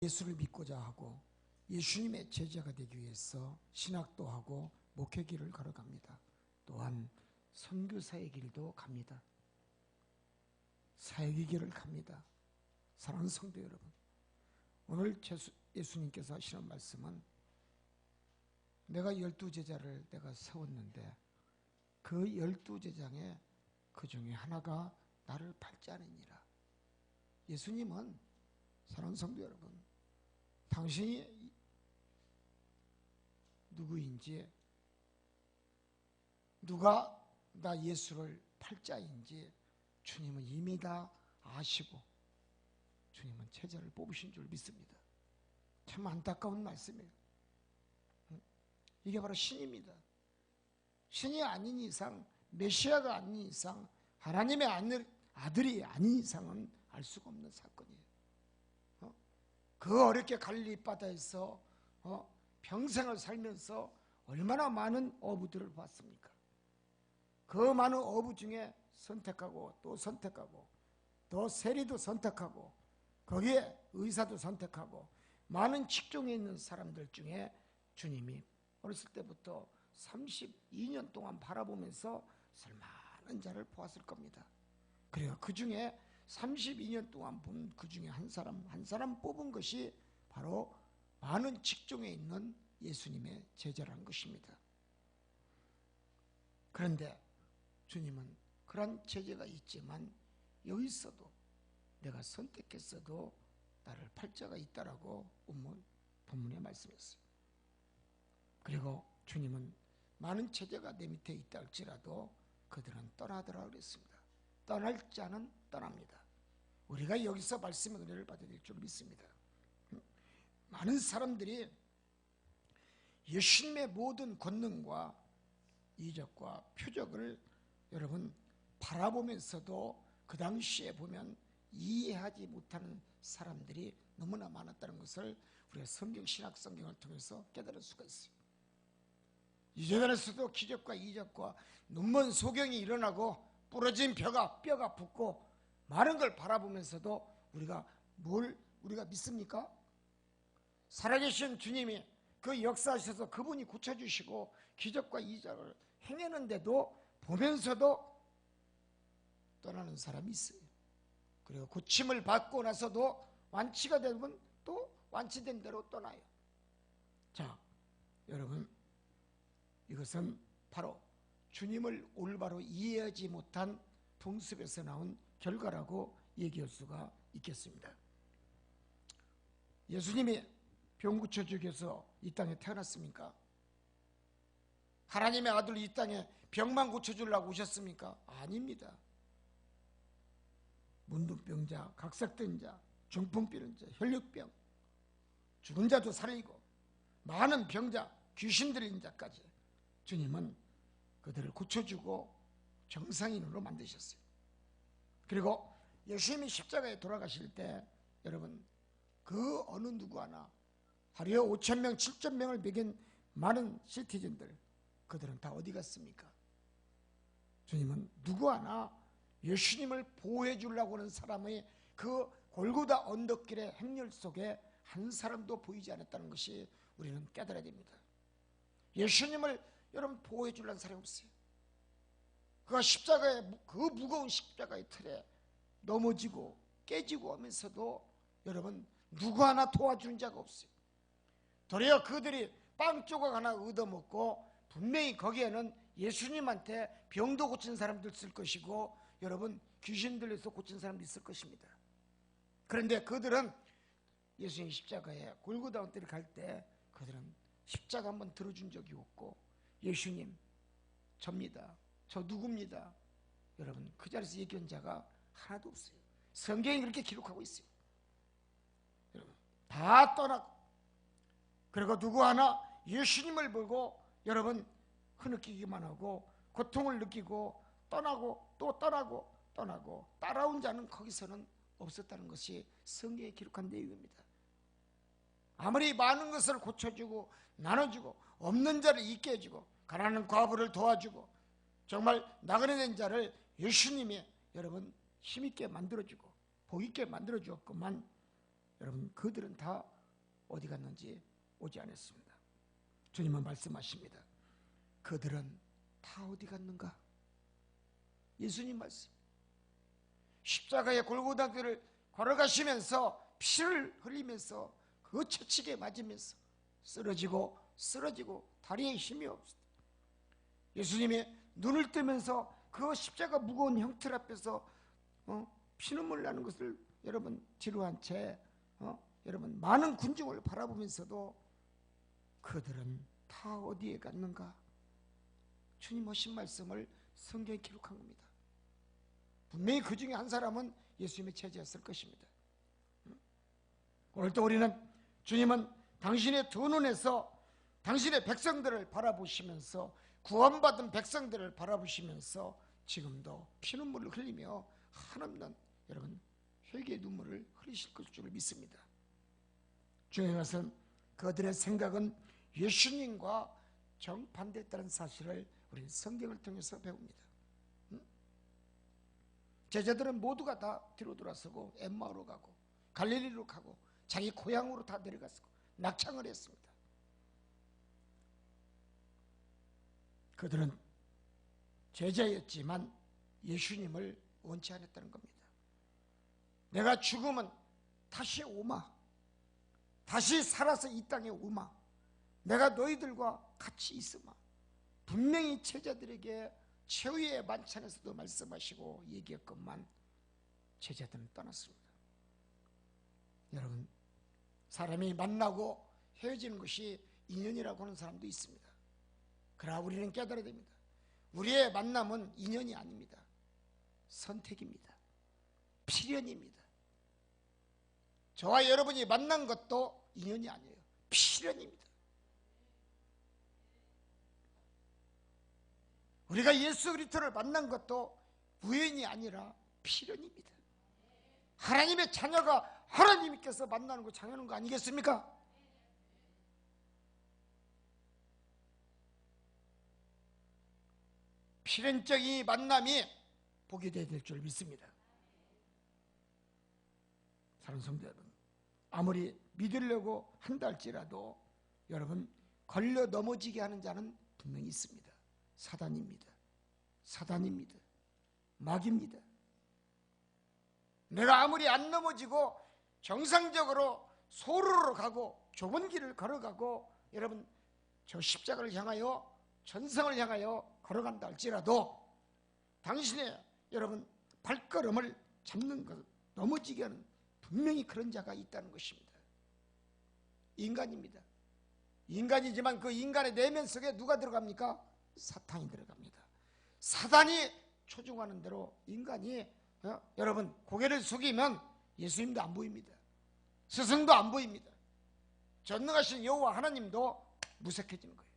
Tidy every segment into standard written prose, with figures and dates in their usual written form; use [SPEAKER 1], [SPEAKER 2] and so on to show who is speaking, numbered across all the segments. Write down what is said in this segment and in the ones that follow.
[SPEAKER 1] 예수를 믿고자 하고 예수님의 제자가 되기 위해서 신학도 하고 목회 길을 걸어갑니다. 또한 선교사의 길도 갑니다. 사역의 길을 갑니다. 사랑하는 성도 여러분, 오늘 예수님께서 하시는 말씀은 내가 12제자를 내가 세웠는데 그 12제자에 그 중에 하나가 나를 밟지 않으니라. 예수님은, 사랑하는 성도 여러분, 당신이 누구인지, 누가 나 예수를 팔자인지 주님은 이미 다 아시고 주님은 제자를 뽑으신 줄 믿습니다. 참 안타까운 말씀이에요. 이게 바로 신입니다. 신이 아닌 이상, 메시아가 아닌 이상, 하나님의 아들이 아닌 이상은 알 수가 없는 사건이에요. 그 어렵게 갈릴리 바다에서 평생을 살면서 얼마나 많은 어부들을 봤습니까? 그 많은 어부 중에 선택하고 또 선택하고 또 세리도 선택하고 거기에 의사도 선택하고 많은 직종에 있는 사람들 중에 주님이 어렸을 때부터 32년 동안 바라보면서 쓸만한 자를 보았을 겁니다. 그래요. 그 중에 32년 동안 본 그 중에 한 사람 뽑은 것이 바로 많은 직종에 있는 예수님의 제자라는 것입니다. 그런데 주님은 그런 제자가 있지만 여기 있어도 내가 선택했어도 나를 팔자가 있다라고 본문에 말씀했어요. 그리고 주님은 많은 제자가 내 밑에 있다 할지라도 그들은 떠나더라 그랬습니다. 떠날 자는 떠납니다. 우리가 여기서 말씀의 은혜를 받아야 될 줄 믿습니다. 많은 사람들이 예수님의 모든 권능과 이적과 표적을 여러분 바라보면서도 그 당시에 보면 이해하지 못하는 사람들이 너무나 많았다는 것을 우리가 신약 성경을 통해서 깨달을 수가 있어요. 이제전에서도 기적과 이적과 눈먼 소경이 일어나고 부러진 뼈가 붙고 많은 걸 바라보면서도 우리가 믿습니까? 살아계신 주님이 그 역사하셔서 그분이 고쳐주시고 기적과 이적을 행했는데도 보면서도 떠나는 사람이 있어요. 그리고 고침을 받고 나서도 완치가 되면 또 완치된 대로 떠나요. 자, 여러분, 이것은 바로 주님을 올바로 이해하지 못한 동습에서 나온 결과라고 얘기할 수가 있겠습니다. 예수님이 병 고쳐주기 위해서 이 땅에 태어났습니까? 하나님의 아들 이 땅에 병만 고쳐주려고 오셨습니까? 아닙니다. 문둥병자, 각색된 자, 중풍병 자, 혈육병, 죽은 자도 살리고 많은 병자, 귀신 들린 자까지 주님은 그들을 고쳐주고 정상인으로 만드셨어요. 그리고 예수님이 십자가에 돌아가실 때 여러분 그 어느 누구 하나 하루에 5,000명, 7,000명을 먹인 많은 시티즌들 그들은 다 어디 갔습니까? 주님은 누구 하나 예수님을 보호해 주려고 하는 사람의 그 골고다 언덕길의 행렬 속에 한 사람도 보이지 않았다는 것이 우리는 깨달아야 됩니다. 예수님을 여러분 보호해 주려는 사람이 없어요. 그가 그 무거운 십자가의 틀에 넘어지고 깨지고 하면서도 여러분 누구 하나 도와주는 자가 없어요. 도리어 그들이 빵 조각 하나 얻어먹고 분명히 거기에는 예수님한테 병도 고친 사람들 있을 것이고 여러분 귀신 들려서 고친 사람도 있을 것입니다. 그런데 그들은 예수님 십자가에 골고다 언덕에 갈 때 그들은 십자가 한번 들어준 적이 없고 예수님 접니다. 저 누굽니다. 여러분 그 자리에서 얘기한 자가 하나도 없어요. 성경이 그렇게 기록하고 있어요. 여러분 다 떠나고 그리고 누구 하나 예수님을 보고 여러분 흐느끼기만 하고 고통을 느끼고 떠나고 또 떠나고 따라온 자는 거기서는 없었다는 것이 성경에 기록한 내용입니다. 아무리 많은 것을 고쳐주고 나눠주고 없는 자를 있게 해주고 가난한 과부를 도와주고 정말 나그네 된 자를 예수님이 여러분 힘있게 만들어주고 복있게 만들어주었구만 여러분 그들은 다 어디 갔는지 오지 않았습니다. 주님은 말씀하십니다. 그들은 다 어디 갔는가? 예수님 말씀. 십자가의 골고다 길을 걸어가시면서 피를 흘리면서 그 채찍에 맞으면서 쓰러지고 다리에 힘이 없어. 예수님이 눈을 뜨면서 그 십자가 무거운 형틀 앞에서 피눈물 나는 것을 여러분 지루한 채 여러분 많은 군중을 바라보면서도 그들은 다 어디에 갔는가? 주님 하신 말씀을 성경에 기록한 겁니다. 분명히 그 중에 한 사람은 예수님의 제자였을 것입니다. 오늘도 우리는 주님은 당신의 두 눈에서 당신의 백성들을 바라보시면서 구원받은 백성들을 바라보시면서 지금도 피눈물을 흘리며 한없는 여러분 회개의 눈물을 흘리실 줄 믿습니다. 중요한 것은 그들의 생각은 예수님과 정반대했다는 사실을 우리는 성경을 통해서 배웁니다. 제자들은 모두가 다 뒤로 돌아서고 엠마오로 가고 갈릴리로 가고 자기 고향으로 다 내려갔고 낙창을 했습니다. 그들은 제자였지만 예수님을 원치 않았다는 겁니다. 내가 죽으면 다시 오마, 다시 살아서 이 땅에 오마, 내가 너희들과 같이 있으마. 분명히 제자들에게 최후의 만찬에서도 말씀하시고 얘기했건만 제자들은 떠났습니다. 여러분, 사람이 만나고 헤어지는 것이 인연이라고 하는 사람도 있습니다. 그러나 우리는 깨달아야 됩니다. 우리의 만남은 인연이 아닙니다. 선택입니다. 필연입니다. 저와 여러분이 만난 것도 인연이 아니에요. 필연입니다. 우리가 예수 그리스도를 만난 것도 우연이 아니라 필연입니다. 하나님의 자녀가 하나님께서 만나는 거 당연한 거 아니겠습니까? 필연적인 만남이 복이 되어야 될 줄 믿습니다. 사랑하는 성도 여러분, 아무리 믿으려고 한다 할지라도 여러분 걸려 넘어지게 하는 자는 분명히 있습니다. 사단입니다. 사단입니다. 마귀입니다. 내가 아무리 안 넘어지고 정상적으로 소로로 가고 좁은 길을 걸어가고 여러분 저 십자가를 향하여 전성을 향하여 걸어간다 할지라도 당신의 여러분 발걸음을 잡는 것, 넘어지게 하는 분명히 그런 자가 있다는 것입니다. 인간입니다. 인간이지만 그 인간의 내면 속에 누가 들어갑니까? 사탄이 들어갑니다. 사단이 초중하는 대로 인간이 여러분 고개를 숙이면 예수님도 안 보입니다. 스승도 안 보입니다. 전능하신 여호와 하나님도 무색해지는 거예요.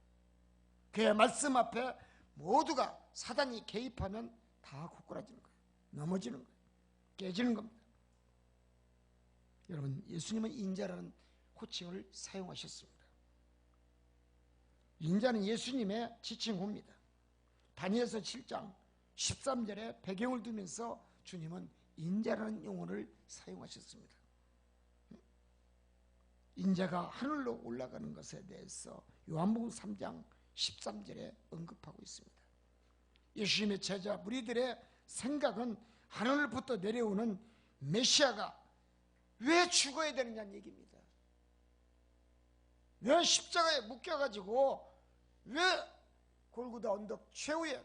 [SPEAKER 1] 그의 말씀 앞에 모두가 사단이 개입하면 다 고꾸라지는 거예요. 넘어지는 거예요. 깨지는 겁니다. 여러분 예수님은 인자라는 호칭을 사용하셨습니다. 인자는 예수님의 지칭호입니다. 다니엘서 7장 13절에 배경을 두면서 주님은 인자라는 용어를 사용하셨습니다. 인자가 하늘로 올라가는 것에 대해서 요한복음 3장 13절에 언급하고 있습니다. 예수님의 제자 무리들의 생각은 하늘부터 내려오는 메시아가 왜 죽어야 되느냐는 얘기입니다. 왜 십자가에 묶여가지고 왜 골고다 언덕 최후에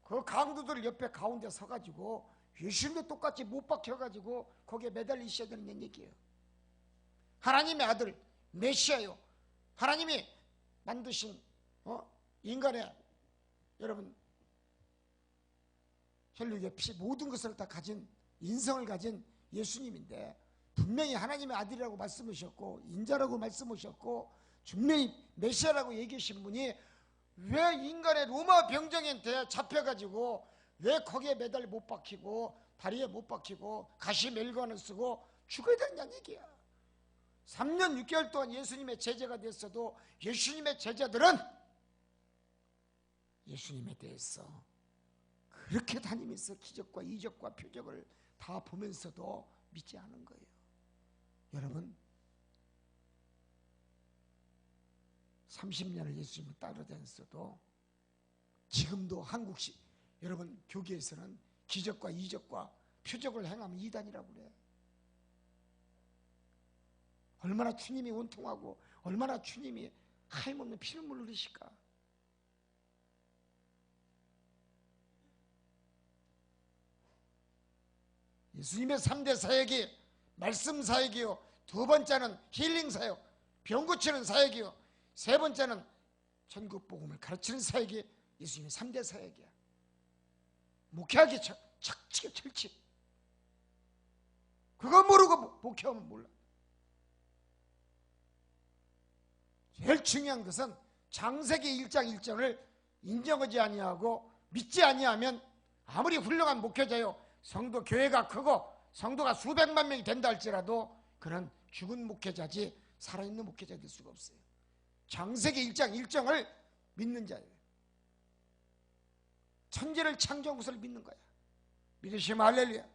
[SPEAKER 1] 그 강도들 옆에 가운데 서가지고 예수님도 똑같이 못 박혀가지고 거기에 매달리셔야 되는 얘기예요. 하나님의 아들 메시아요. 하나님이 만드신 인간의 여러분 혈육의 피 모든 것을 다 가진 인성을 가진 예수님인데 분명히 하나님의 아들이라고 말씀하셨고 인자라고 말씀하셨고 분명히 메시아라고 얘기하신 분이 왜 인간의 로마 병정한테 잡혀가지고 왜 거기에 매달 못 박히고 다리에 못 박히고 가시 멜관을 쓰고 죽어야 되느냐는 얘기야. 3년 6개월 동안 예수님의 제자가 됐어도 예수님의 제자들은 예수님에 대해서 그렇게 다니면서 기적과 이적과 표적을 다 보면서도 믿지 않은 거예요. 여러분 30년을 예수님을 따라다녔어도 지금도 한국식 여러분 교계에서는 기적과 이적과 표적을 행하면 이단이라고 그래. 얼마나 주님이 원통하고 얼마나 주님이 하염없는 피눈물을 흘리실까. 예수님의 3대 사역이 말씀 사역이요, 두 번째는 힐링 사역, 병 고치는 사역이요, 세 번째는 전국 복음을 가르치는 사역이 예수님의 3대 사역이야. 목회하기 척치게 철칙. 그거 모르고 목회하면 몰라. 제일 중요한 것은 창세기 1장 1절을 인정하지 아니하고 믿지 아니하면 아무리 훌륭한 목회자요, 성도 교회가 크고 성도가 수백만 명이 된다 할지라도 그는 죽은 목회자지 살아있는 목회자 될 수가 없어요. 창세기 1장 1절을 믿는 자예요. 천지를 창조한 것을 믿는 거야. 믿으시면 할렐루야.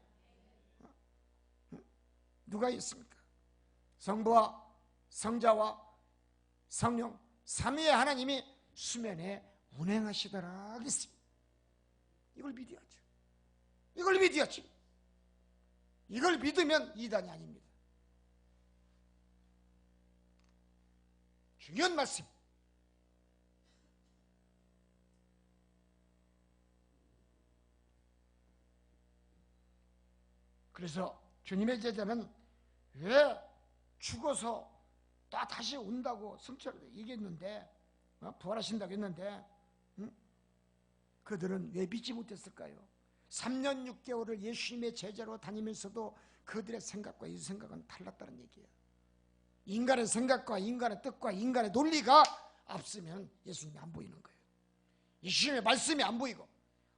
[SPEAKER 1] 누가 있습니까? 성부와 성자와 성령 삼위의 하나님이 수면에 운행하시더라 하겠습니다. 이걸 믿어야죠. 이걸 믿어야죠. 이걸 믿으면 이단이 아닙니다. 중요한 말씀. 그래서 주님의 제자는 왜 죽어서 또 다시 온다고 성취를 얘기했는데, 부활하신다고 했는데, 그들은 왜 믿지 못했을까요? 3년 6개월을 예수님의 제자로 다니면서도 그들의 생각과 이 생각은 달랐다는 얘기예요. 인간의 생각과 인간의 뜻과 인간의 논리가 앞서면 예수님이 안 보이는 거예요. 예수님의 말씀이 안 보이고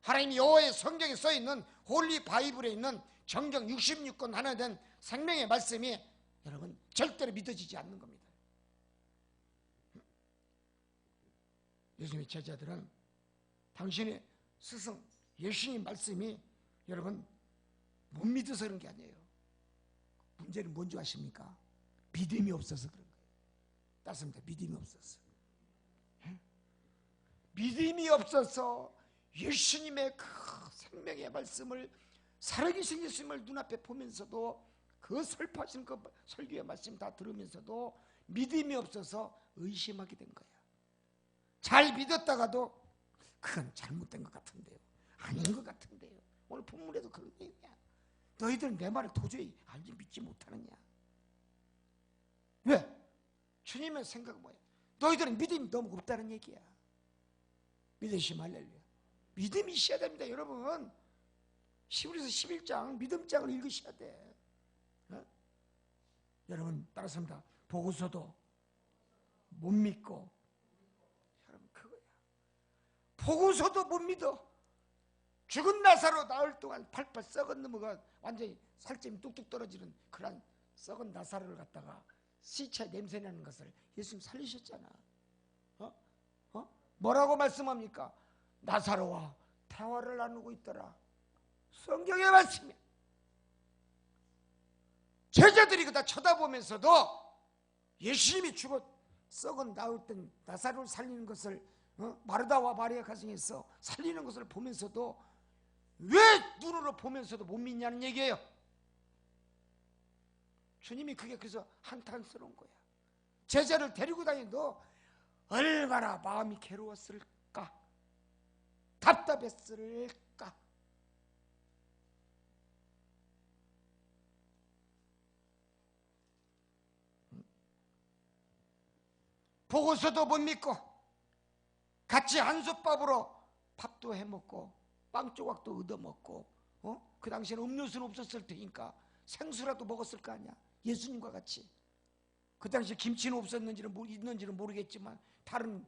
[SPEAKER 1] 하나님 여호와의 성경에 써있는 홀리 바이블에 있는 정경 66권 하나 된 생명의 말씀이 여러분 절대로 믿어지지 않는 겁니다. 예수님의 제자들은 당신의 스승 예수님 말씀이 여러분 못 믿어서 그런 게 아니에요. 문제는 뭔지 아십니까? 믿음이 없어서 그런 거예요. 따습니다. 믿음이 없어서. 믿음이 없어서 예수님의 그 생명의 말씀을 살아계신 예수님을 눈앞에 보면서도 그 설파하신 그 설교의 말씀 다 들으면서도 믿음이 없어서 의심하게 된 거야. 잘 믿었다가도 그건 잘못된 것 같은데요, 아닌 것 같은데요. 오늘 본문에도 그런 얘기야. 너희들은 내 말을 도저히 알지 믿지 못하느냐. 왜? 주님의 생각은 뭐야? 너희들은 믿음이 너무 없다는 얘기야. 믿으시면 할렐루야. 믿음이 있어야 됩니다. 여러분 히브리서 11장 믿음장을 읽으셔야 돼. 여러분 따라서입니다. 보고서도 못 믿고, 여러분 그거야. 보고서도 못 믿어. 죽은 나사로 나흘 동안 팔팔 썩은 놈가 완전히 살점이 뚝뚝 떨어지는 그런 썩은 나사로를 갖다가 시체 냄새 나는 것을 예수님 살리셨잖아. 뭐라고 말씀합니까? 나사로와 대화를 나누고 있더라. 성경의 말씀이야. 제자들이 그다 쳐다보면서도 예수님이 죽어 썩은 나흘된 나사로를 살리는 것을 마르다와 마리아 가정에서 살리는 것을 보면서도 왜 눈으로 보면서도 못 믿냐는 얘기예요. 주님이 그게 그래서 한탄스러운 거야. 제자를 데리고 다니도 얼마나 마음이 괴로웠을까, 답답했을까. 보고서도 못 믿고 같이 한솥밥으로 밥도 해먹고 빵 조각도 얻어먹고, 그 당시에는 음료수는 없었을 테니까 생수라도 먹었을 거 아니야. 예수님과 같이. 그 당시에 김치는 없었는지는 있는지는 모르겠지만 다른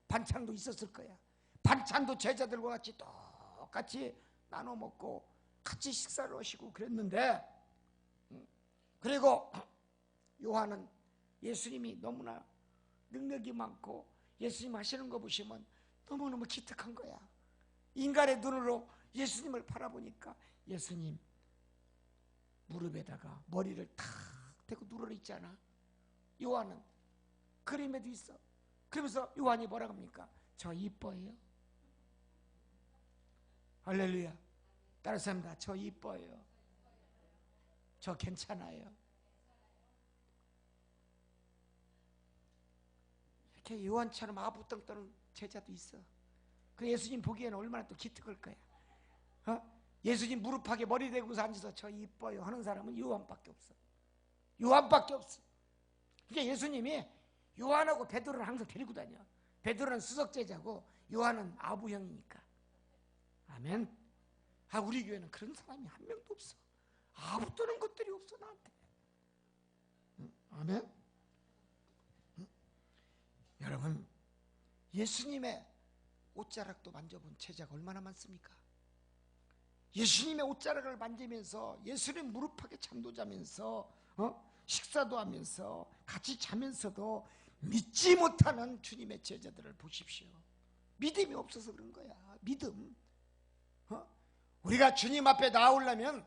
[SPEAKER 1] 반찬도 있었을 거야. 반찬도 제자들과 같이 똑같이 나눠 먹고 같이 식사를 하시고 그랬는데, 그리고 요한은 예수님이 너무나 능력이 많고 예수님 하시는 거 보시면 너무너무 기특한 거야. 인간의 눈으로 예수님을 바라보니까 예수님 무릎에다가 머리를 탁 대고 누르러 있잖아. 요한은 그림에도 있어. 그러면서 요한이 뭐라고 합니까? 저 이뻐요. 할렐루야. 따라서 합니다. 저 이뻐요. 저 괜찮아요. 이렇게 요한처럼 아부덩 떠는 제자도 있어. 그 예수님 보기에는 얼마나 또 기특할 거야. 예수님 무릎팍에 머리 대고서 앉아서 저 이뻐요 하는 사람은 요한밖에 없어. 요한밖에 없어. 그러니까 예수님이 요한하고 베드로를 항상 데리고 다녀. 베드로는 수석제자고 요한은 아부형이니까. 아멘. 우리 교회는 그런 사람이 한 명도 없어. 아부 떠는 것들이 없어 나한테. 아멘. 여러분, 예수님의 옷자락도 만져본 제자가 얼마나 많습니까? 예수님의 옷자락을 만지면서 예수님 무릎팍에 잠도 자면서 식사도 하면서 같이 자면서도 믿지 못하는 주님의 제자들을 보십시오. 믿음이 없어서 그런 거야. 믿음. 우리가 주님 앞에 나오려면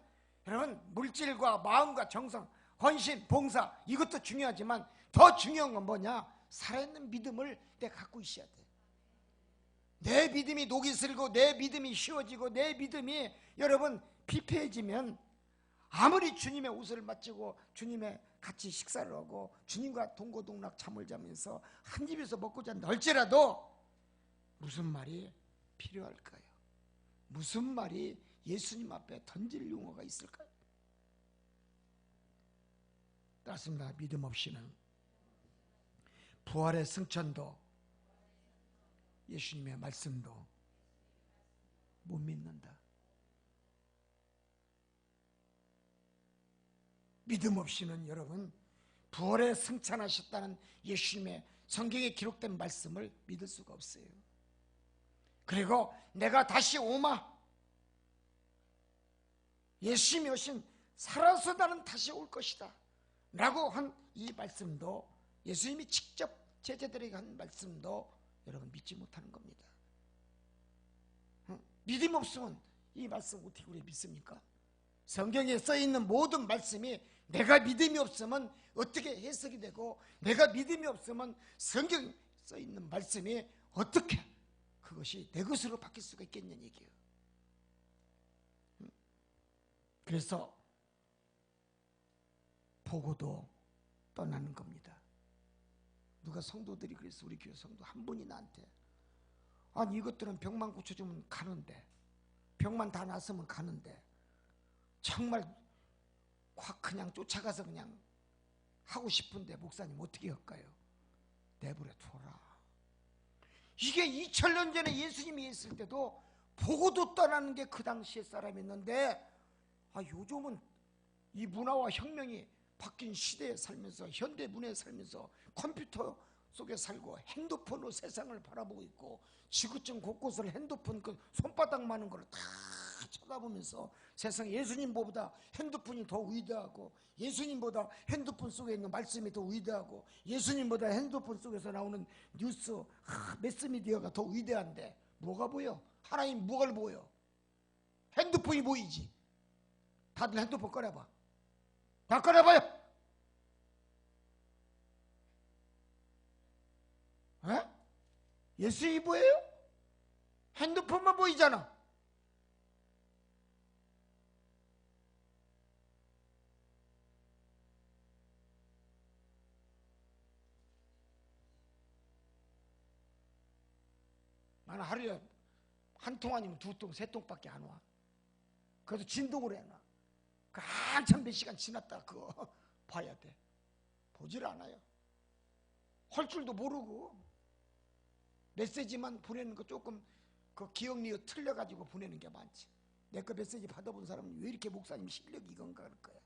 [SPEAKER 1] 여러분 물질과 마음과 정성, 헌신, 봉사 이것도 중요하지만 더 중요한 건 뭐냐? 살아있는 믿음을 내가 갖고 있어야 돼. 내 믿음이 녹이 슬고 내 믿음이 쉬워지고 내 믿음이 여러분 피폐해지면 아무리 주님의 옷을 맞추고 주님의 같이 식사를 하고 주님과 동고동락 잠을 자면서 한 집에서 먹고 잔다 할지라도 무슨 말이 필요할까요? 무슨 말이 예수님 앞에 던질 용어가 있을까요? 따습니다. 믿음 없이는 부활의 승천도 예수님의 말씀도 못 믿는다. 믿음 없이는 여러분 부활에 승천하셨다는 예수님의 성경에 기록된 말씀을 믿을 수가 없어요. 그리고 내가 다시 오마, 예수님이 오신 살아서 나는 다시 올 것이다 라고 한 이 말씀도 예수님이 직접 제자들에게 한 말씀도 여러분 믿지 못하는 겁니다. 믿음 없으면 이 말씀 어떻게 우리 믿습니까? 성경에 써있는 모든 말씀이 내가 믿음이 없으면 어떻게 해석이 되고 내가 믿음이 없으면 성경에 써있는 말씀이 어떻게 그것이 내 것으로 바뀔 수가 있겠냐는 얘기예요. 그래서 보고도 떠나는 겁니다. 누가 성도들이 그래서 우리 교회 성도 한 분이 나한테 아니 이것들은 병만 고쳐주면 가는데 병만 다 났으면 가는데 정말 확 그냥 쫓아가서 그냥 하고 싶은데 목사님 어떻게 할까요? 내버려 둬라. 이게 2000년 전에 예수님이 있을 때도 보고도 떠나는 게 그 당시에 사람이었는데 요즘은 이 문화와 혁명이 바뀐 시대에 살면서 현대 문화에 살면서 컴퓨터 속에 살고 핸드폰으로 세상을 바라보고 있고 지구촌 곳곳을 핸드폰 그 손바닥 많은 걸 다 쳐다보면서 세상에 예수님보다 핸드폰이 더 위대하고 예수님보다 핸드폰 속에 있는 말씀이 더 위대하고 예수님보다 핸드폰 속에서 나오는 뉴스 매스미디어가 더 위대한데 뭐가 보여? 하나님 뭐가 보여? 핸드폰이 보이지. 다들 핸드폰 꺼내봐. 다 꺼내봐요. 에? 예수님이 뭐예요? 핸드폰만 보이잖아. 나는 하루에 한 통 아니면 두 통, 세 통밖에 안 와. 그래서 진동으로 해놔. 그 한참 몇 시간 지났다 그거 봐야 돼. 보질 않아요. 할 줄도 모르고 메시지만 보내는 거 조금 그 기억력이 틀려가지고 보내는 게 많지. 내 거 메시지 받아본 사람은 왜 이렇게 목사님 실력이 이건가 할 거야.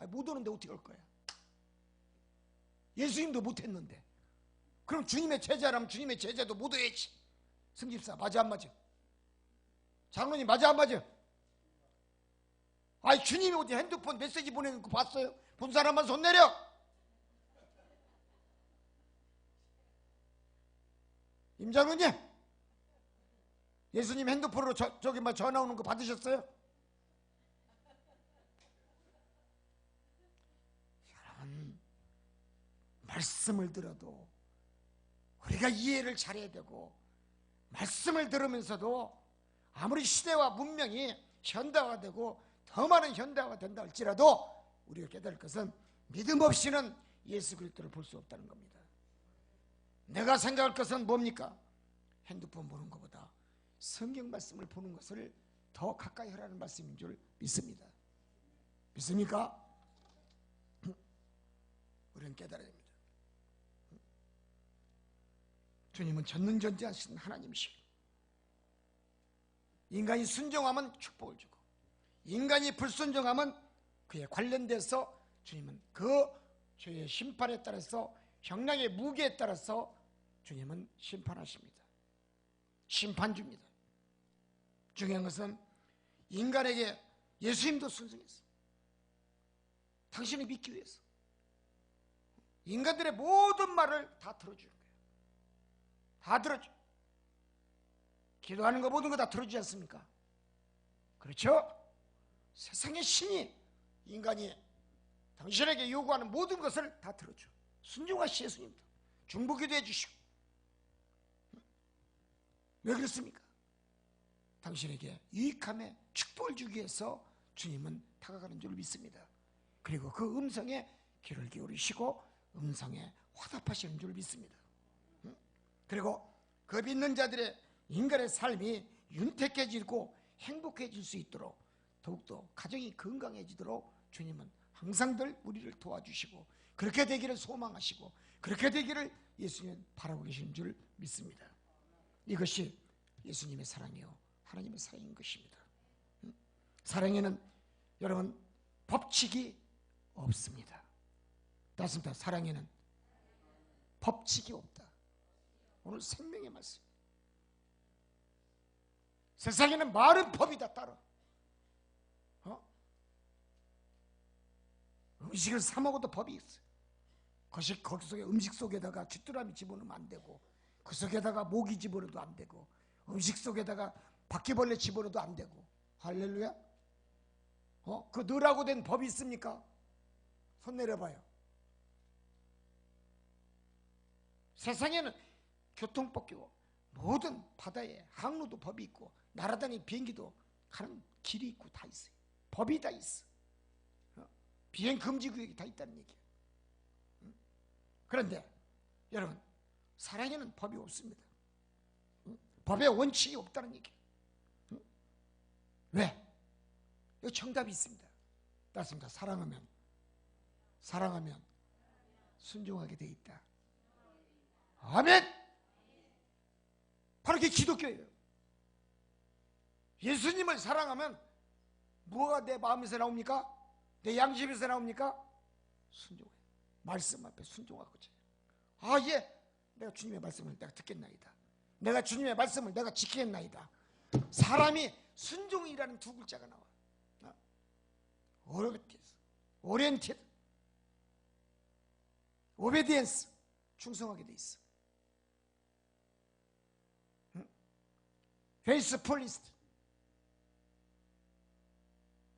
[SPEAKER 1] 못 오는데 어떻게 할 거야. 예수님도 못했는데. 그럼 주님의 제자라면 주님의 제자도 못 해야지. 승집사 맞아 안 맞아? 장로님 맞아 안 맞아? 주님이 어디 핸드폰 메시지 보내는 거 봤어요? 본 사람만 손 내려. 임장로님 예수님 핸드폰으로 저기 막 전화 오는 거 받으셨어요? 여러분 말씀을 들어도 우리가 이해를 잘해야 되고, 말씀을 들으면서도 아무리 시대와 문명이 현대화되고 더 많은 현대화가 된다 할지라도 우리가 깨달을 것은 믿음 없이는 예수 그리스도를 볼 수 없다는 겁니다. 내가 생각할 것은 뭡니까? 핸드폰 보는 것보다 성경 말씀을 보는 것을 더 가까이 하라는 말씀인 줄 믿습니다. 믿습니까? 우리는 깨달아야 됩니다. 주님은 전능전지하신 하나님이시고, 인간이 순종하면 축복을 주고, 인간이 불순종하면 그에 관련돼서 주님은 그 죄의 심판에 따라서, 형량의 무게에 따라서 주님은 심판하십니다. 심판주입니다. 중요한 것은 인간에게 예수님도 순종했어. 당신을 믿기 위해서 인간들의 모든 말을 다 들어주는 거예요. 다 들어줘. 기도하는 거 모든 거 다 들어주지 않습니까? 그렇죠? 세상의 신이 인간이 당신에게 요구하는 모든 것을 다 들어줘. 순종하시 예수님도 중보기도 해주시고. 왜 그렇습니까? 당신에게 유익함에 축복을 주기 위해서 주님은 다가가는 줄 믿습니다. 그리고 그 음성에 귀를 기울이시고 음성에 화답하시는 줄 믿습니다. 그리고 그 믿는 자들의 인간의 삶이 윤택해지고 행복해질 수 있도록, 더욱더 가정이 건강해지도록 주님은 항상들 우리를 도와주시고, 그렇게 되기를 소망하시고, 그렇게 되기를 예수님은 바라고 계시는 줄 믿습니다. 이것이 예수님의 사랑이요 하나님의 사랑인 것입니다. 사랑에는 여러분 법칙이 없습니다. 맞습니다. 사랑에는 법칙이 없다. 오늘 생명의 말씀. 세상에는 많은 법이 다 따라. 음식을 사 먹어도 법이 있어요. 거기 속에 음식 속에다가 쥐뚜라미 집어넣으면 안 되고, 그 속에다가 모기 집어넣어도 안 되고, 음식 속에다가 바퀴벌레 집어넣어도 안 되고. 할렐루야. 그 넣으라고 된 법이 있습니까? 손 내려봐요. 세상에는 교통법규고 모든 바다에 항로도 법이 있고, 날아다니는 비행기도 가는 길이 있고 다 있어요. 법이 다 있어. 비행 금지 구역이 다 있다는 얘기예요. 그런데 여러분, 사랑에는 법이 없습니다. 법에 원칙이 없다는 얘기예요. 왜? 여기 정답이 있습니다. 맞습니다. 사랑하면 순종하게 돼 있다. 아멘. 바로 그게 기독교예요. 예수님을 사랑하면 뭐가 내 마음에서 나옵니까? 내 양심에서 나옵니까? 순종해. 말씀 앞에 순종하고자. 예, 내가 주님의 말씀을 내가 듣겠나이다. 내가 주님의 말씀을 내가 지키겠나이다. 사람이 순종이라는 두 글자가 나와. 오리엔티드, 오베디엔스, 충성하게 돼 있어. 페이스풀리스트,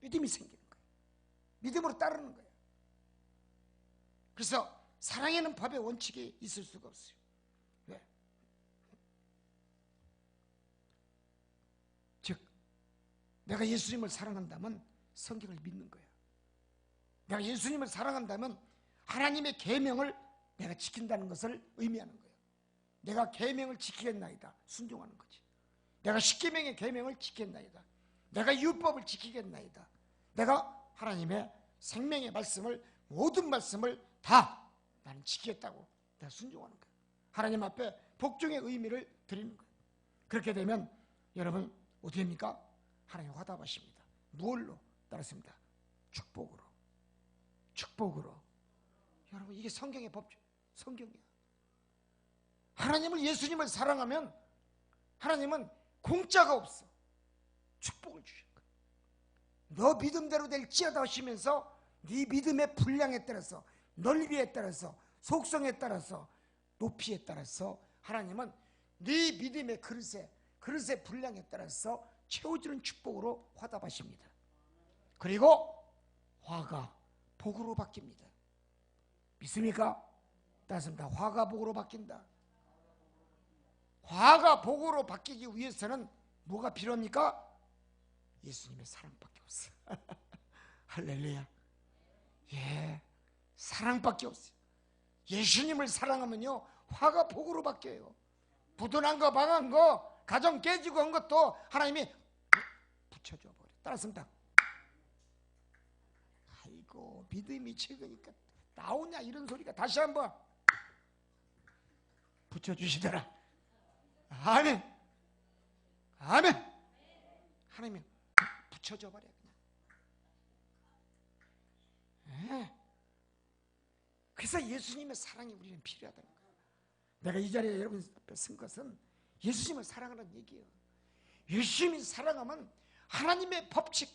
[SPEAKER 1] 믿음이 생기는 거예요. 믿음으로 따르는 거예요. 그래서 사랑에는 법의 원칙이 있을 수가 없어요. 왜? 즉, 내가 예수님을 사랑한다면 성경을 믿는 거야. 내가 예수님을 사랑한다면 하나님의 계명을 내가 지킨다는 것을 의미하는 거예요. 내가 계명을 지키겠나이다. 순종하는 거지. 내가 십계명의 계명을 지키겠나이다. 내가 율법을 지키겠나이다. 내가 하나님의 생명의 말씀을, 모든 말씀을 다 나는 지키겠다고 내가 순종하는 거예요. 하나님 앞에 복종의 의미를 드리는 거예요. 그렇게 되면 여러분 어떻게 합니까? 하나님 화답하십니다. 무엇로? 따랐습니다. 축복으로. 축복으로. 여러분, 이게 성경의 법칙, 성경이야. 하나님을, 예수님을 사랑하면 하나님은 공짜가 없어. 축복을 주시는 거예요. 너 믿음대로 될지어다 하시면서 네 믿음의 분량에 따라서, 넓이에 따라서, 속성에 따라서, 높이에 따라서 하나님은 네 믿음의 그릇의 분량에 따라서 채워주는 축복으로 화답하십니다. 그리고 화가 복으로 바뀝니다. 믿습니까? 따습니다. 화가 복으로 바뀐다. 화가 복으로 바뀌기 위해서는 뭐가 필요합니까? 예수님의 사랑밖에 없어. 할렐루야. 예, 사랑밖에 없어요. 예수님을 사랑하면요 화가 복으로 바뀌어요. 부도난 거 망한 거 가정 깨지고 한 것도 하나님이 붙여줘 버려. 따랐습니다. 아이고 믿음이 적으니까 나오냐 이런 소리가. 다시 한번 붙여주시더라. 아멘. 아멘. 하나님이 붙여줘 버려 그냥. 예. 그래서 예수님의 사랑이 우리는 필요하다는 거예요. 내가 이 자리에 여러분 앞에 쓴 것은 예수님을 사랑하는 얘기예요. 예수님이 사랑하면 하나님의 법칙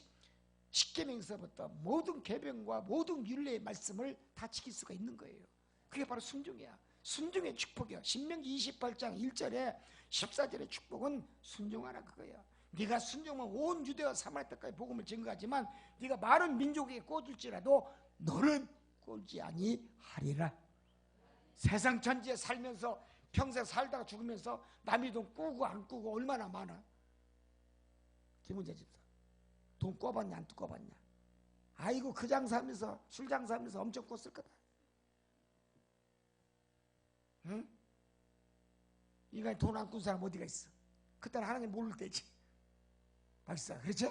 [SPEAKER 1] 십계명서부터 모든 계명과 모든 율례의 말씀을 다 지킬 수가 있는 거예요. 그게 바로 순종이야. 순종의 축복이야. 신명기 28장 1절에 14절의 축복은 순종하라 그거야. 네가 순종하면 온 유대와 사마리아 땅까지 복음을 증거하지만 네가 많은 민족에게 꽂을지라도 너는 꼴지 아니하리라. 세상 전체에 살면서 평생 살다가 죽으면서 남의 돈 꾸고 안 꾸고 얼마나 많아. 김은재 집사 돈 꿔봤냐 안 꿔봤냐. 아이고 그 장사하면서 술 장사하면서 엄청 꿨을 거다. 응? 인간이 돈 안 꾼 사람 어디가 있어. 그때는 하나님 모를 때지. 박사 그렇지?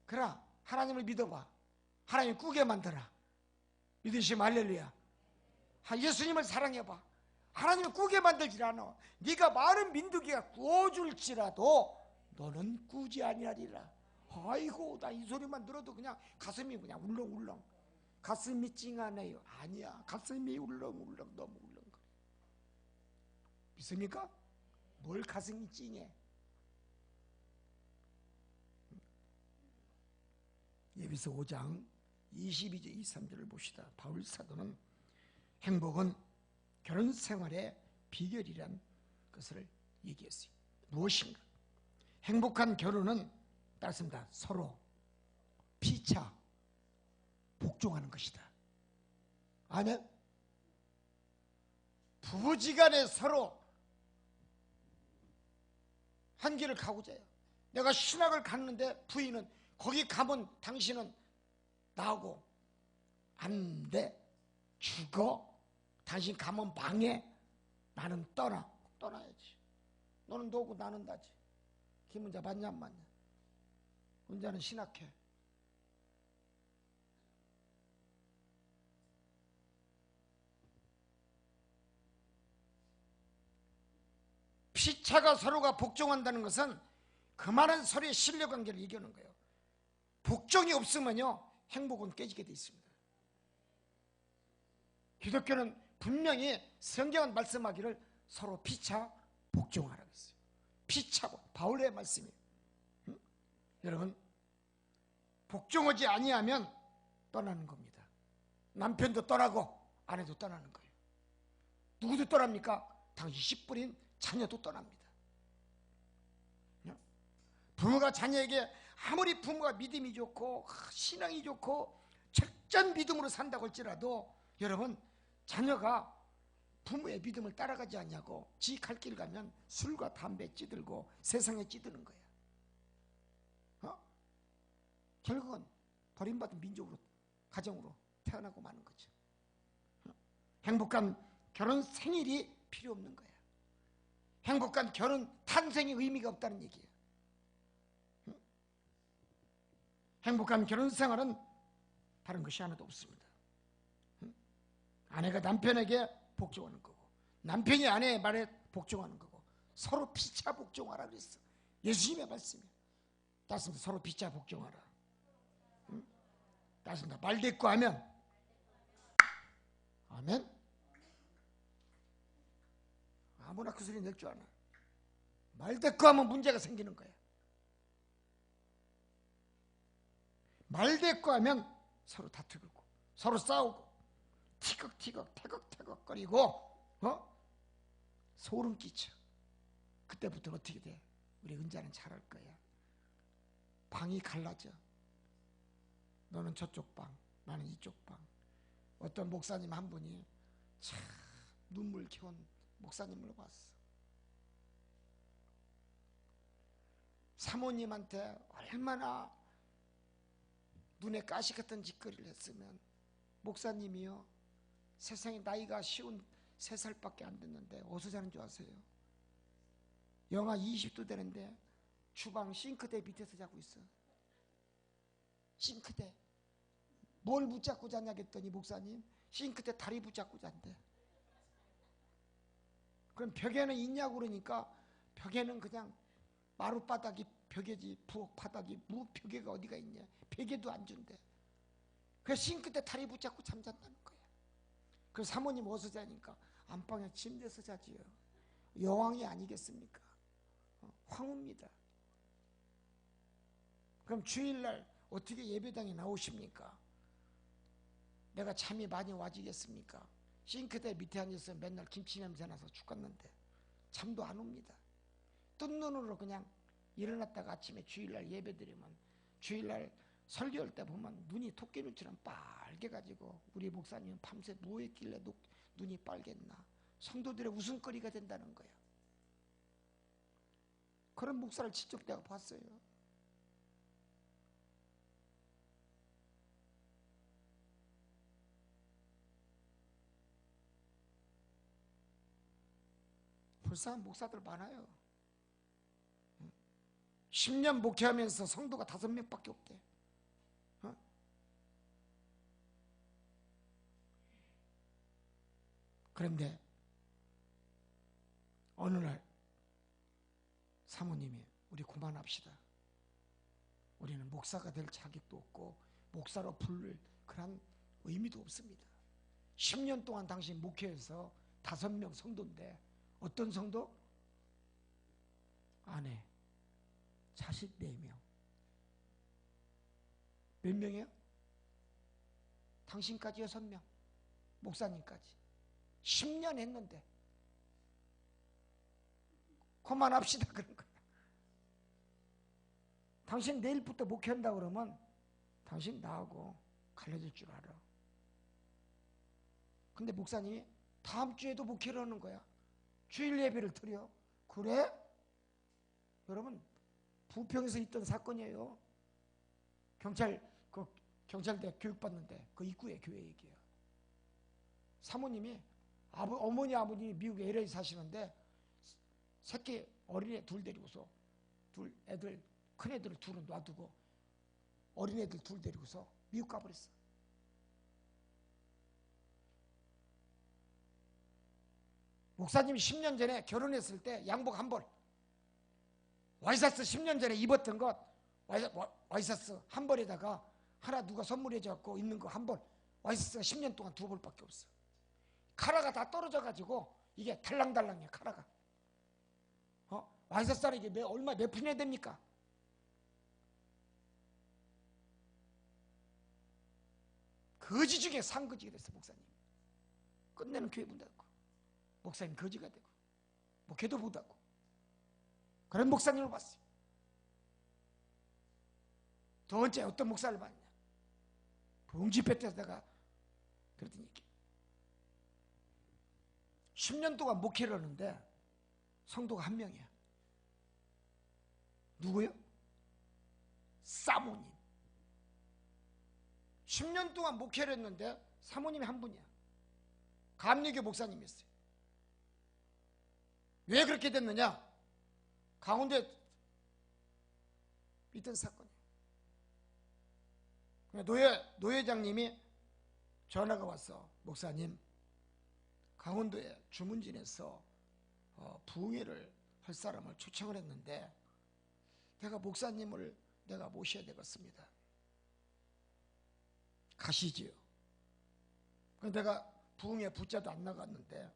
[SPEAKER 1] 그래 하나님을 믿어봐. 하나님 꾸게 만들어. 믿으시면 할렐루야. 예수님을 사랑해봐. 하나님을 꾸게 만들지 않아. 네가 많은 민족이가 구워줄지라도 너는 꾸지 아니하리라. 아이고 나 이 소리만 들어도 그냥 가슴이 그냥 울렁울렁. 가슴이 찡하네요. 아니야 가슴이 울렁울렁 너무 울렁거려. 믿습니까? 뭘 가슴이 찡해. 예비서 5장 22절 23절을 봅시다. 바울 사도는 행복은 결혼 생활의 비결이란 것을 얘기했어요. 무엇인가? 행복한 결혼은 따릅니다. 서로 피차 복종하는 것이다. 아멘. 부부지간에 서로 한 길을 가고자 해요. 내가 신학을 갔는데 부인은 거기 가면 당신은 나하고 안 돼. 죽어. 당신 가면 망해. 나는 떠나야지. 너는 너고 나는 나지. 김은자 맞냐 안 맞냐. 은자는 신학해. 피차가 서로가 복종한다는 것은 그 많은 서로의 신뢰관계를 얘기하는 거예요. 복종이 없으면요 행복은 깨지게 돼 있습니다. 기독교는 분명히 성경은 말씀하기를 서로 피차 복종하라고 했어요. 피차 바울의 말씀이에요. 여러분 복종하지 아니하면 떠나는 겁니다. 남편도 떠나고 아내도 떠나는 거예요. 누구도 떠납니까? 당신 씨뿌린 자녀도 떠납니다. 부모가 자녀에게 아무리 부모가 믿음이 좋고 신앙이 좋고 철저한 믿음으로 산다고 할지라도 여러분 자녀가 부모의 믿음을 따라가지 않냐고 지 갈 길 가면 술과 담배 찌들고 세상에 찌드는 거야. 결국은 버림받은 민족으로 가정으로 태어나고 마는 거죠. 행복한 결혼 생일이 필요 없는 거야. 행복한 결혼 탄생의 의미가 없다는 얘기예요. 행복한 결혼 생활은 다른 것이 하나도 없습니다. 아내가 남편에게 복종하는 거고 남편이 아내의 말에 복종하는 거고 서로 피차 복종하라 그랬어. 예수님의 말씀이에요. 따뜻합니다. 서로 피차 복종하라. 따뜻합니다. 말대꾸 하면 아멘. 아무나 그 소리 낼 줄 아나. 말대꾸하면 문제가 생기는 거야. 말대꾸하면 서로 다투고 서로 싸우고 티격태격 태격태격거리고 소름 끼쳐. 그때부터 어떻게 돼? 우리 은자는 잘할 거야. 방이 갈라져. 너는 저쪽 방, 나는 이쪽 방. 어떤 목사님 한 분이 참 눈물 겨운 목사님을 봤어. 사모님한테 얼마나 눈에 가시 같은 짓거리를 했으면 목사님이요 세상에 나이가 53살밖에 안 됐는데 어디서 자는 줄 아세요? 영하 20도 되는데 주방 싱크대 밑에서 자고 있어. 싱크대. 뭘 붙잡고 자냐 했더니 목사님 싱크대 다리 붙잡고 잔대. 그럼 벽에는 있냐고 그러니까 벽에는 그냥 마룻바닥이 벽이지 부엌 바닥이 벽에가 어디가 있냐. 베개도 안 준대. 그래서 싱크대 다리 붙잡고 잠잔다는 거야. 그래서 사모님 어디서 자니까 안방에 침대에서 자지요. 여왕이 아니겠습니까? 황후입니다. 그럼 주일날 어떻게 예배당에 나오십니까? 내가 잠이 많이 와지겠습니까? 싱크대 밑에 앉아서 맨날 김치 냄새 나서 죽겠는데 잠도 안 옵니다. 뜬 눈으로 그냥 일어났다가 아침에 주일날 예배 드리면 주일날 설교할 때 보면 눈이 토끼눈처럼 빨개가지고 우리 목사님은 밤새 뭐 했길래 눈이 빨갰나. 성도들의 웃음거리가 된다는 거야. 그런 목사를 직접 내가 봤어요. 불쌍한 목사들 많아요. 10년 목회하면서 성도가 5명밖에 없대. 그런데 어느 날 사모님이 우리 그만합시다. 우리는 목사가 될 자격도 없고 목사로 부를 그런 의미도 없습니다. 10년 동안 당신 목회에서 5명 성도인데 어떤 성도? 아내, 자식 4명. 몇 명이에요? 당신까지 6명. 목사님까지. 10년 했는데 그만합시다 그런 거야. 당신 내일부터 목회한다 그러면 당신 나하고 갈라질 줄 알아. 근데 목사님이 다음 주에도 목회를 하는 거야. 주일 예배를 드려. 그래? 여러분 부평에서 있던 사건이에요. 경찰대 교육받는데 그 입구에 교회 얘기야. 사모님이 어머니 아버님이 미국에 LA 사시는데 새끼 어린애 2 데리고서 큰 애들을 2은 놔두고 어린애들 2 데리고서 미국 가버렸어. 목사님이 10년 전에 결혼했을 때 양복 한 벌, 와이셔츠 10년 전에 입었던 것 와이셔츠 한 벌에다가 하나 누가 선물해 줘갖고 있는 거 한 벌, 와이셔츠가 10년 동안 2벌밖에 없어. 카라가 다 떨어져 가지고 이게 달랑달랑해. 카라가 와이셔츠 하나 이게 몇 푼이나 됩니까? 거지 중에 상거지가 됐어. 목사님 끝내는 교회 문 닫고 목사님 거지가 되고 목회도 못하고 그런 목사님을 봤어요. 두 번째 어떤 목사를 봤냐? 부흥집회 때서 내가 그랬더니 10년 동안 목회를 하는데 성도가 1명이야. 누구요? 사모님. 10년 동안 목회를 했는데 사모님이 한 분이야. 감리교 목사님이었어요. 왜 그렇게 됐느냐? 강원도에 있던 사건이에요. 노회장님이 전화가 왔어. 목사님, 강원도에 주문진에서 부흥회를 할 사람을 초청을 했는데 내가 목사님을 내가 모셔야 되겠습니다. 가시지요. 내가 부흥회 부자도 안 나갔는데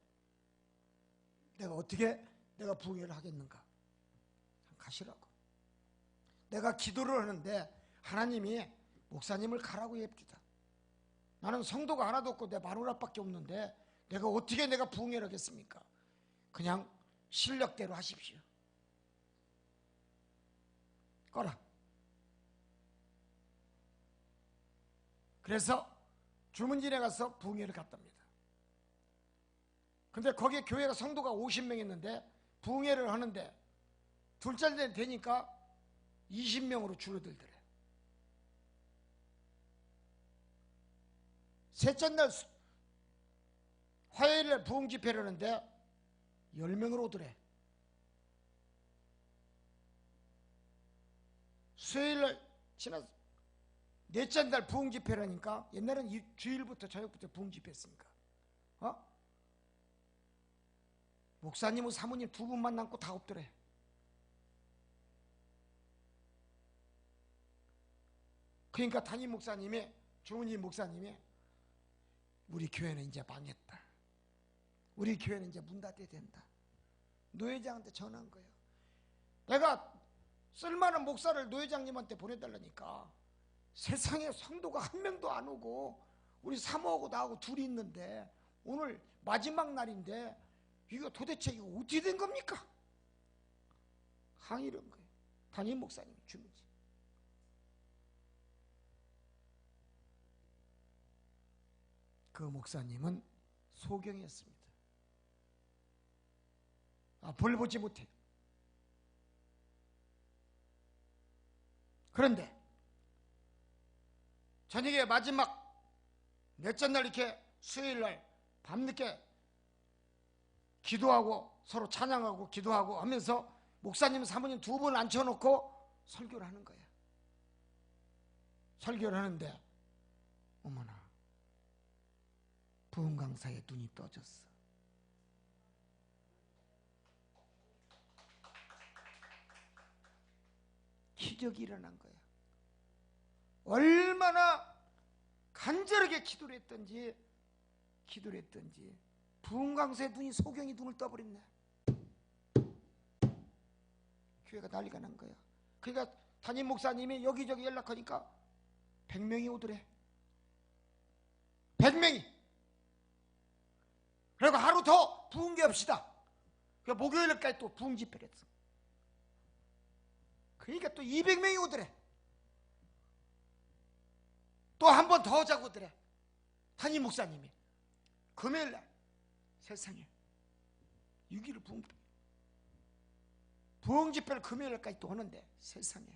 [SPEAKER 1] 내가 어떻게 내가 부흥회를 하겠는가? 가시라고. 내가 기도를 하는데 하나님이 목사님을 가라고 합니다. 나는 성도가 하나도 없고 내 마누라밖에 없는데 내가 어떻게 내가 부흥회를 하겠습니까? 그냥 실력대로 하십시오. 꺼라. 그래서 주문진에 가서 부흥회를 갔답니다. 근데 거기에 교회가 성도가 50명 있는데 부흥회를 하는데 둘째 날 되니까 20명으로 줄어들더래. 셋째 날 화요일날 부흥 집회를 하는데 10명으로 오더래. 수요일날 지난 넷째 날 부흥 집회를 하니까 옛날에는 주일부터 저녁부터 부흥 집회 했으니까 목사님하고 사모님 두 분만 남고 다 없더래. 그러니까 담임 목사님이 주문임 목사님이 우리 교회는 이제 망했다. 우리 교회는 이제 문 닫아야 된다. 노회장한테 전화한 거예요. 내가 쓸만한 목사를 노회장님한테 보내달라니까 세상에 성도가 한 명도 안 오고 우리 사모하고 나하고 둘이 있는데 오늘 마지막 날인데 이거 도대체 이거 어떻게 된 겁니까? 항의를 한 거예요. 담임 목사님 주문지. 그 목사님은 소경이었습니다. 볼 보지 못해요. 그런데 저녁에 마지막 넷째 날 이렇게 수요일 날 밤늦게 기도하고 서로 찬양하고 기도하고 하면서 목사님 사모님 두 분 앉혀놓고 설교를 하는 거야. 설교를 하는데 어머나 부흥 강사의 눈이 떠졌어. 기적이 일어난 거야. 얼마나 간절하게 기도를 했던지 부흥 강사의 눈이 소경이 눈을 떠버렸네. 교회가 난리가 난 거야. 그러니까 담임 목사님이 여기저기 연락하니까 100명이 오더래. 100명이. 그리고 하루 더 부흥회 합시다. 그러니까 목요일까지 또 부흥 집회를 했어. 그러니까 또 200명이 오더래. 또 한 번 더 자고 오더래. 담임 목사님이. 금요일날 세상에 6.15 부흥 집회를 금요일까지 또 하는데 세상에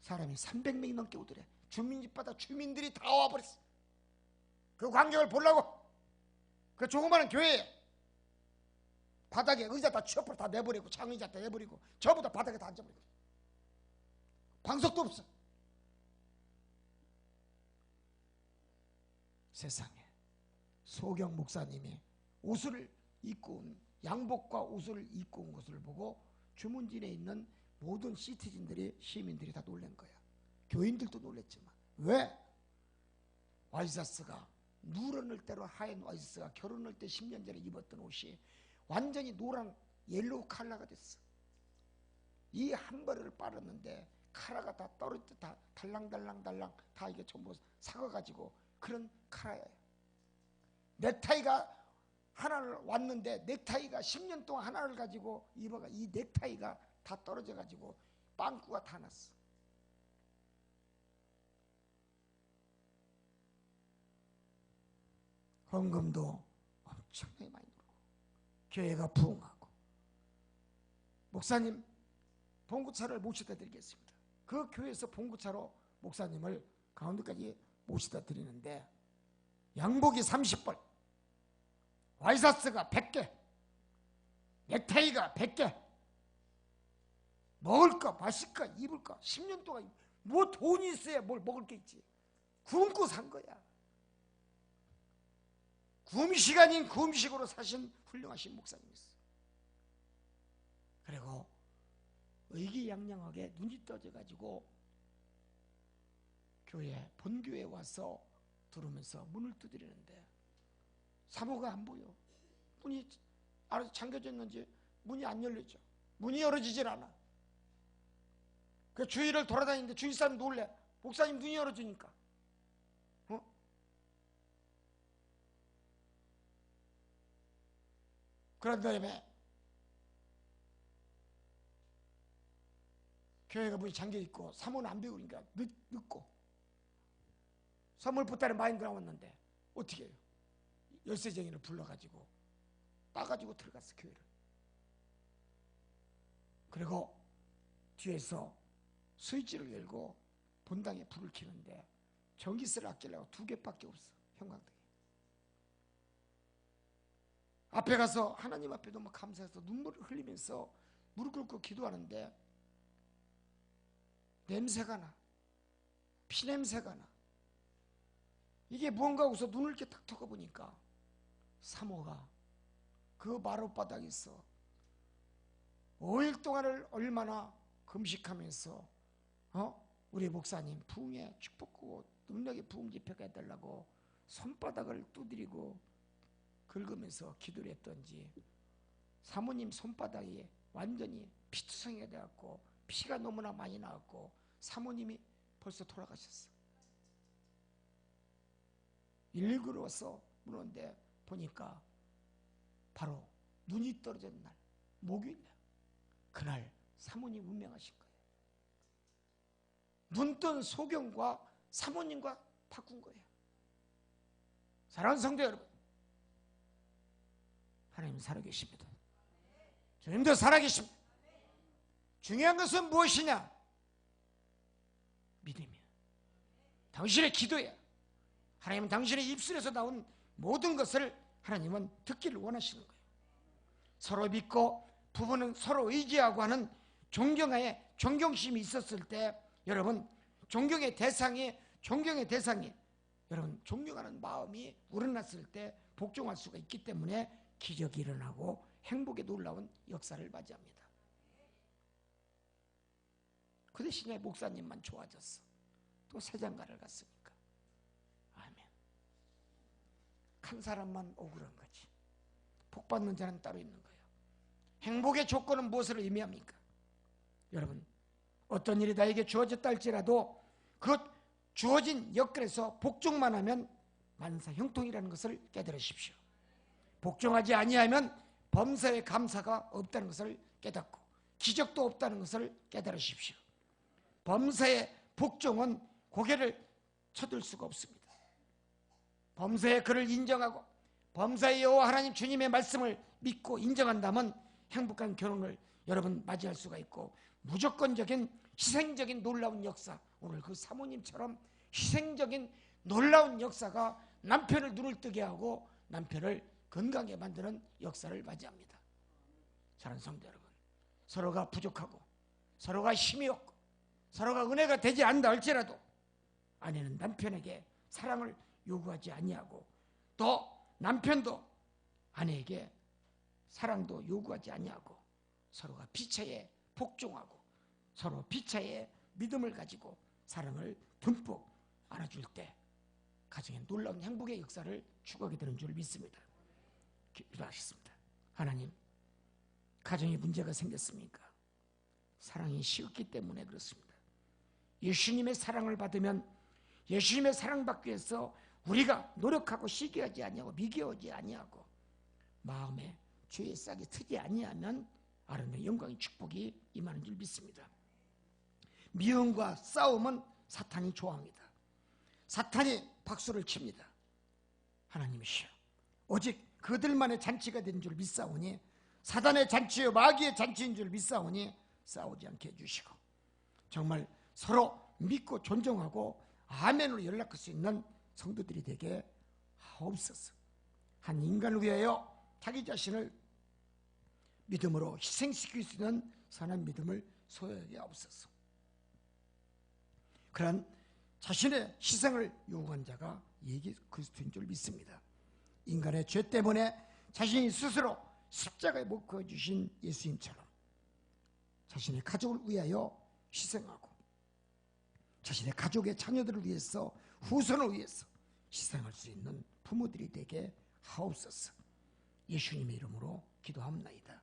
[SPEAKER 1] 사람이 300명이 넘게 오더래. 주민집마다 주민들이 다 와버렸어. 그 광경을 보려고. 그 조그마한 교회에 바닥에 의자 다 취업을 다 내버리고 장의자 다 내버리고 전부 다 바닥에 다 앉아버리고 방석도 없어. 세상에 소경 목사님이 옷을 입고 온 양복과 옷을 입고 온 것을 보고 주문진에 있는 모든 시티즌들이 시민들이 다 놀란 거야. 교인들도 놀랬지만 왜? 와이사스가 누런을 때로 하얀 와이사스가 결혼할 때 10년 전에 입었던 옷이 완전히 노란 옐로우 컬러가 됐어. 이 한 벌을 빨았는데 카라가 다 떨어져 다 달랑달랑 다 이게 전부 삭아가지고 그런 카라예요. 넥타이가 하나를 왔는데 넥타이가 10년 동안 하나를 가지고 입어가 이 넥타이가 다 떨어져 가지고 빵꾸가 다 났어. 헌금도 엄청나게 많이 들고 교회가 부흥하고 목사님 봉구차를 모시다 드리겠습니다. 그 교회에서 봉구차로 목사님을 가운데까지 모시다 드리는데 양복이 30벌, 와이사스가 100개, 넥타이가 100개, 먹을 거, 마실 거, 입을 거 10년 동안 뭐 돈이 있어야 뭘 먹을 게 있지. 굶고 산 거야. 금식 아닌 금식으로 사신 훌륭하신 목사님이었어. 그리고 의기양양하게 눈이 떠져가지고 교회 본교회에 와서 들어오면서 문을 두드리는데 사모가 안 보여. 문이 알아서 잠겨져 있는지 문이 안 열리죠. 문이 열어지질 않아. 그 주위를 돌아다니는데 주위 사람이 놀래. 목사님 눈이 열어지니까. 그런 다음에 교회가 문이 잠겨있고 사모는 안 배우니까 늦고 선물 보따리 많이 나왔는데 어떻게 해요? 열쇠쟁이를 불러가지고 따가지고 들어갔어, 교회를. 그리고 뒤에서 스위치를 열고 본당에 불을 켜는데 전기세를 아끼려고 2개밖에 없어, 형광등이. 앞에 가서 하나님 앞에 너무 감사해서 눈물을 흘리면서 무릎 꿇고 기도하는데 냄새가 나, 피냄새가 나. 이게 무언가 하고서 눈을 이렇게 탁 덮어보니까 사모가 그 마룻바닥에서 5일 동안을 얼마나 금식하면서 우리 목사님 부흥에 축복하고 능력의 부흥 집회가 해달라고 손바닥을 두드리고 긁으면서 기도를 했던지 사모님 손바닥이 완전히 피투성이가 되었고 피가 너무나 많이 나왔고 사모님이 벌써 돌아가셨어. 119로 와서 물었는데 보니까 바로 눈이 떨어진 날, 목요일 날, 그날 사모님 운명하신 거예요. 눈뜬 소경과 사모님과 바꾼 거예요. 사랑하는 성도 여러분, 하나님 살아계십니다. 주님도 살아계십니다. 중요한 것은 무엇이냐? 믿음이야. 당신의 기도야. 하나님은 당신의 입술에서 나온 모든 것을 하나님은 듣기를 원하시는 거예요. 서로 믿고 부부는 서로 의지하고 하는 존경하에 존경심이 있었을 때 여러분 존경의 대상이 여러분 존경하는 마음이 우러났을 때 복종할 수가 있기 때문에 기적이 일어나고 행복의 놀라운 역사를 맞이합니다. 그 대신에 목사님만 좋아졌어. 또 새장가를 갔으니까. 아멘. 한 사람만 억울한 거지. 복 받는 자는 따로 있는 거예요. 행복의 조건은 무엇을 의미합니까? 여러분 어떤 일이 나에게 주어졌다 할지라도 그 주어진 역할에서 복종만 하면 만사 형통이라는 것을 깨달으십시오. 복종하지 아니하면 범사에 감사가 없다는 것을 깨닫고 기적도 없다는 것을 깨달으십시오. 범사의 복종은 고개를 쳐들 수가 없습니다. 범사의 그를 인정하고 범사의 여호와 하나님 주님의 말씀을 믿고 인정한다면 행복한 결혼을 여러분 맞이할 수가 있고 무조건적인 희생적인 놀라운 역사, 오늘 그 사모님처럼 희생적인 놀라운 역사가 남편을 눈을 뜨게 하고 남편을 건강하게 만드는 역사를 맞이합니다. 사랑하는 성도 여러분, 서로가 부족하고 서로가 힘이 없고 서로가 은혜가 되지 않는다 할지라도 아내는 남편에게 사랑을 요구하지 아니하고 또 남편도 아내에게 사랑도 요구하지 아니하고 서로가 피차에 복종하고 서로 피차에 믿음을 가지고 사랑을 듬뿍 안아줄 때 가정에 놀라운 행복의 역사를 추구하게 되는 줄 믿습니다. 기도하겠습니다. 하나님, 가정에 문제가 생겼습니까? 사랑이 식었기 때문에 그렇습니다. 예수님의 사랑을 받으면 예수님의 사랑받기 위해서 우리가 노력하고 시기하지 아니하고 미겨하지 아니하고 마음에 죄의 싹이 트지 아니하면 아름다운 영광의 축복이 임하는 줄 믿습니다. 미움과 싸움은 사탄이 좋아합니다. 사탄이 박수를 칩니다. 하나님이시여, 오직 그들만의 잔치가 된 줄 믿사오니 사단의 잔치요 마귀의 잔치인 줄 믿사오니 싸우지 않게 해주시고 정말 서로 믿고 존중하고 아멘으로 연락할 수 있는 성도들이 되게 하옵소서. 한 인간을 위하여 자기 자신을 믿음으로 희생시킬 수 있는 선한 믿음을 소유하게 하옵소서. 그런 자신의 희생을 요구한 자가 예수 그리스도인 줄 믿습니다. 인간의 죄 때문에 자신이 스스로 십자가에 못 그어주신 예수님처럼 자신의 가족을 위하여 희생하고 자신의 가족의 자녀들을 위해서 후손을 위해서 희생할 수 있는 부모들이 되게 하옵소서. 예수님의 이름으로 기도합나이다.